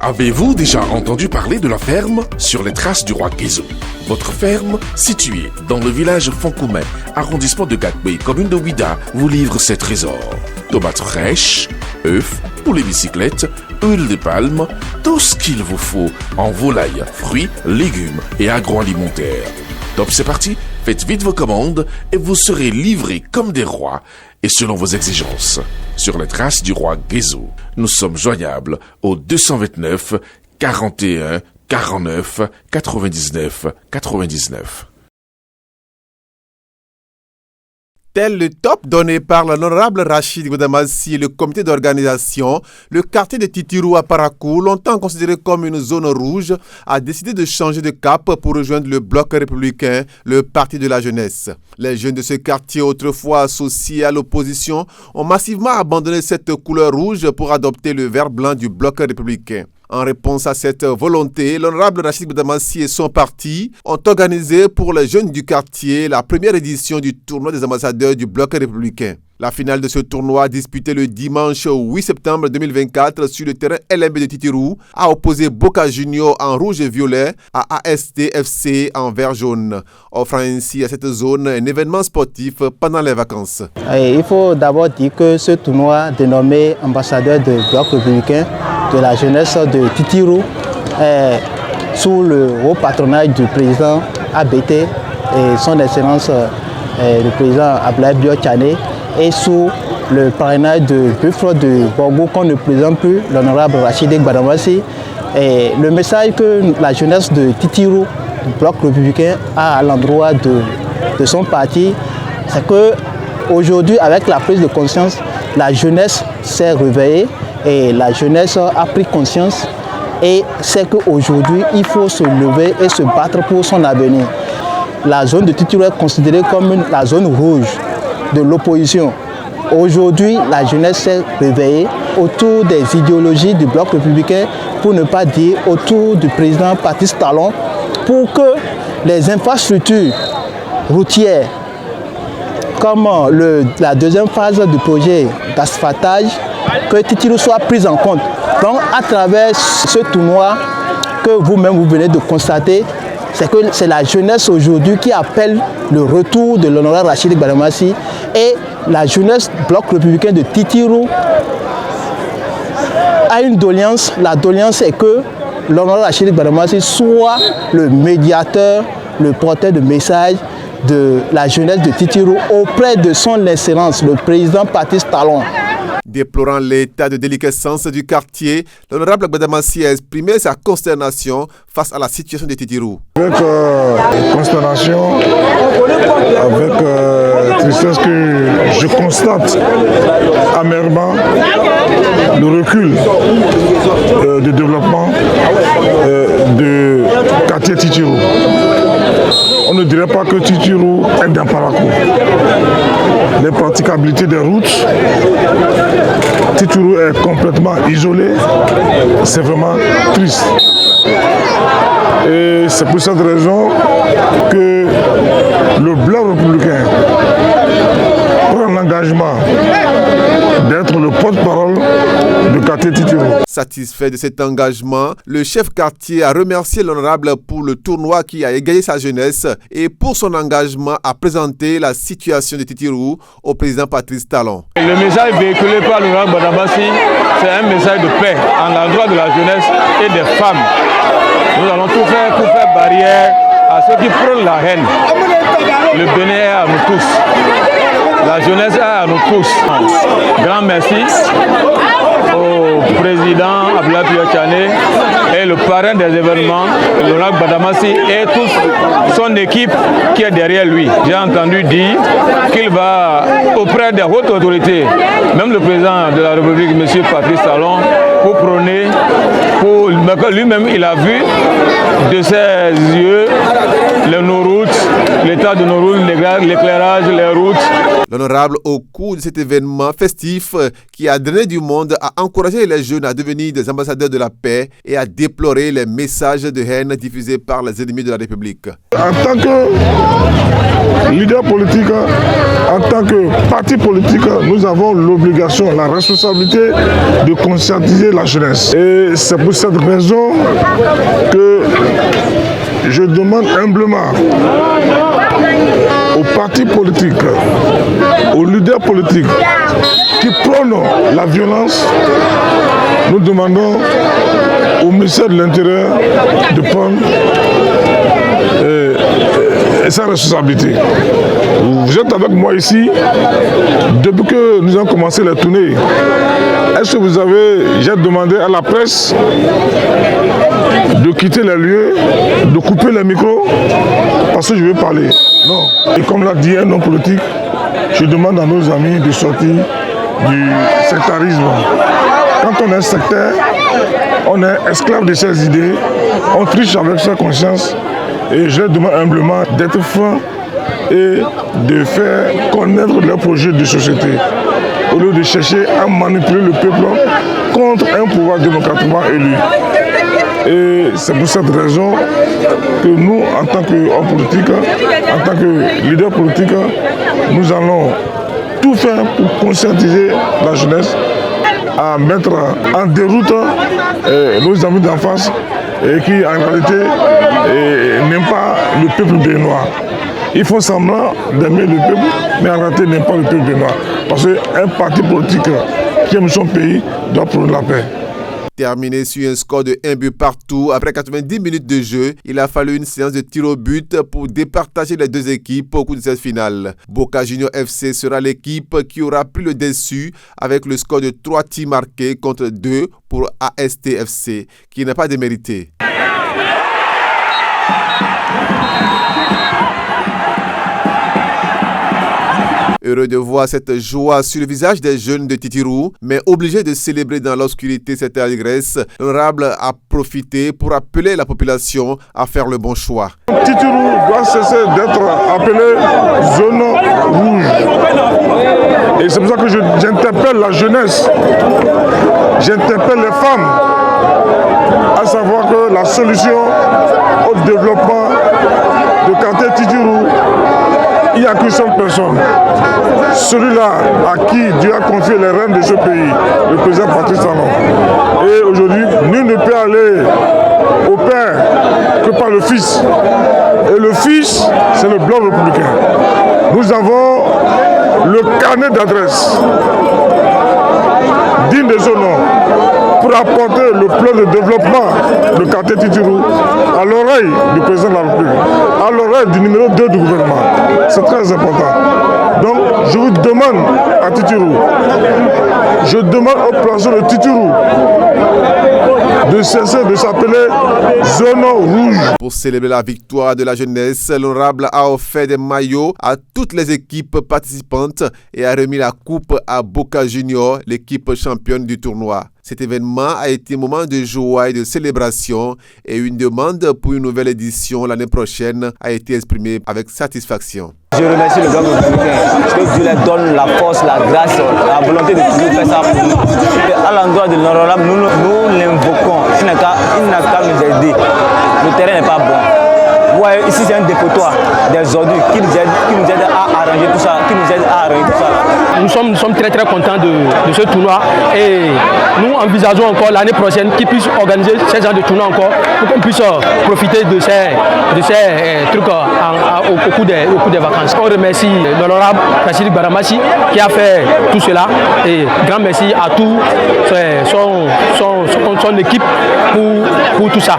Avez-vous déjà entendu parler de la ferme sur les traces du roi Guézo? Votre ferme, située dans le village Fonkoumen, arrondissement de Gatbé, commune de Ouida, vous livre ses trésors. Tomates fraîches, œufs, poulet bicyclette, huile de palme, tout ce qu'il vous faut en volaille, fruits, légumes et agroalimentaire. Top, c'est parti, faites vite vos commandes et vous serez livrés comme des rois et selon vos exigences. Sur les traces du roi Guézo, nous sommes joignables au 229 41 49 99 99. Tel le top donné par l'honorable Rachid Goudamassi et le comité d'organisation, le quartier de Titirou à Parakou, longtemps considéré comme une zone rouge, a décidé de changer de cap pour rejoindre le bloc républicain, le parti de la jeunesse. Les jeunes de ce quartier, autrefois associés à l'opposition, ont massivement abandonné cette couleur rouge pour adopter le vert blanc du bloc républicain. En réponse à cette volonté, l'honorable Rachid Goudamassi et son parti ont organisé pour les jeunes du quartier la première édition du tournoi des ambassadeurs du bloc républicain. La finale de ce tournoi, disputée le dimanche 8 septembre 2024 sur le terrain LMB de Titirou, a opposé Boca Junior en rouge et violet à ASTFC en vert jaune, offrant ainsi à cette zone un événement sportif pendant les vacances. Il faut d'abord dire que ce tournoi dénommé ambassadeur du bloc républicain de la jeunesse de Titirou est sous le haut patronage du président ABT et son excellence le président Ablaye Biotchane et sous le parrainage de buffle de Borgo qu'on ne présente plus, l'honorable Rachid Goudamassi. Et le message que la jeunesse de Titirou, du bloc républicain, a à l'endroit de son parti, c'est qu'aujourd'hui, avec la prise de conscience, la jeunesse s'est réveillée et la jeunesse a pris conscience et c'est qu'aujourd'hui, il faut se lever et se battre pour son avenir. La zone de Titirou est considérée comme la zone rouge de l'opposition. Aujourd'hui, la jeunesse s'est réveillée autour des idéologies du bloc républicain, pour ne pas dire autour du président Patrice Talon, pour que les infrastructures routières, comme la deuxième phase du projet d'asphaltage, que Titirou soit prise en compte. Donc, à travers ce tournoi que vous-même vous venez de constater, c'est la jeunesse aujourd'hui qui appelle le retour de l'honorable Rachid Goudamassi et la jeunesse bloc républicain de Titirou a une doléance. La doléance est que l'honorable Rachid Goudamassi soit le médiateur, le porteur de message de la jeunesse de Titirou auprès de son excellence, le président Patrice Talon. Déplorant l'état de déliquescence du quartier, l'honorable Goudamassi a exprimé sa consternation face à la situation de Titirou. Avec consternation, avec tristesse que je constate amèrement le recul de développement de quartier Titirou. On ne dirait pas que Titirou est dans Parakou. Les praticabilités des routes, Titirou est complètement isolé. C'est vraiment triste. Et c'est pour cette raison que le bloc républicain prend l'engagement d'être le porte-parole du quartier Titirou. Satisfait de cet engagement, le chef quartier a remercié l'honorable pour le tournoi qui a égayé sa jeunesse et pour son engagement à présenter la situation de Titirou au président Patrice Talon. Le message véhiculé par l'honorable Goudamassi, c'est un message de paix en l'endroit de la jeunesse et des femmes. Nous allons tout faire pour faire barrière à ceux qui prônent la haine. Le Bénin est à nous tous. La jeunesse est à nous tous. Grand merci au président Ablaye Biotchane et le parrain des événements, l'honorable Goudamassi et toute son équipe qui est derrière lui. J'ai entendu dire qu'il va auprès des hautes autorités, même le président de la République, M. Patrice Talon, pour prôner, lui-même il a vu de ses yeux nos routes, l'état de nos routes, l'éclairage, les routes. L'honorable, au cours de cet événement festif qui a drainé du monde, a encouragé les jeunes à devenir des ambassadeurs de la paix et à déplorer les messages de haine diffusés par les ennemis de la République. En tant que leader politique, en tant que parti politique, nous avons l'obligation, la responsabilité de conscientiser la jeunesse. Et c'est pour cette raison que je demande humblement aux partis politiques, aux leaders politiques qui prônent la violence, nous demandons au ministère de l'Intérieur de prendre sa responsabilité. Vous êtes avec moi ici depuis que nous avons commencé les tournées. Est-ce que j'ai demandé à la presse de quitter les lieux, de couper les micros parce que je veux parler? Non. Et comme l'a dit un homme politique, je demande à nos amis de sortir du sectarisme. Quand on est sectaire, on est esclave de ses idées, on triche avec sa conscience. Et je leur demande humblement d'être francs et de faire connaître leurs projets de société, au lieu de chercher à manipuler le peuple contre un pouvoir démocratiquement élu. Et c'est pour cette raison que nous, en tant qu'hommes politiques, en tant que leaders politiques, nous allons tout faire pour conscientiser la jeunesse à mettre en déroute nos amis d'en face et qui en réalité n'aiment pas le peuple béninois. Ils font semblant d'aimer le peuple, mais en réalité n'aiment pas le peuple béninois. Parce qu'un parti politique qui aime son pays doit prôner la paix. Terminé sur un score de 1 but partout, après 90 minutes de jeu, il a fallu une séance de tir au but pour départager les deux équipes au cours de cette finale. Boca Juniors FC sera l'équipe qui aura pris le dessus avec le score de 3 tirs marqués contre 2 pour ASTFC, qui n'a pas démérité. Heureux de voir cette joie sur le visage des jeunes de Titirou, mais obligé de célébrer dans l'obscurité cette allégresse, l'honorable a profité pour appeler la population à faire le bon choix. Titirou doit cesser d'être appelé zone rouge. Et c'est pour ça que j'interpelle la jeunesse, j'interpelle les femmes, à savoir que la solution au développement de quartier Titirou, il n'y a qu'une seule personne. Celui-là à qui Dieu a confié les rênes de ce pays, le président Patrice Talon. Et aujourd'hui, nul ne peut aller au Père que par le Fils. Et le Fils, c'est le Bloc républicain. Nous avons le carnet d'adresse digne de son nom pour apporter le plan de développement de quartier Titirou à l'oreille du président de la République, à l'oreille du numéro 2 du gouvernement. C'est très important. Donc, je vous demande à Titirou, je demande aux poissons de Titirou de cesser de s'appeler zone rouge. Pour célébrer la victoire de la jeunesse, l'honorable a offert des maillots à toutes les équipes participantes et a remis la coupe à Boca Juniors, l'équipe championne du tournoi. Cet événement a été un moment de joie et de célébration et une demande pour une nouvelle édition l'année prochaine a été exprimée avec satisfaction. Je remercie le Bloc républicain, que Dieu leur donne la force, la grâce, la volonté de toujours faire ça pour nous. À l'endroit de l'honorable, nous l'invoquons. Il n'a qu'à nous aider. Le terrain n'est pas bon. Vous voyez, ici c'est un dépotoir des ordures qui nous aide à arranger tout ça, Nous sommes très contents de ce tournoi et nous envisageons encore l'année prochaine qu'ils puissent organiser ces genres de tournois encore pour qu'on puisse profiter de ces trucs au cours des vacances. On remercie l'honorable Rachid Baramassi qui a fait tout cela et grand merci à tout son équipe pour tout ça.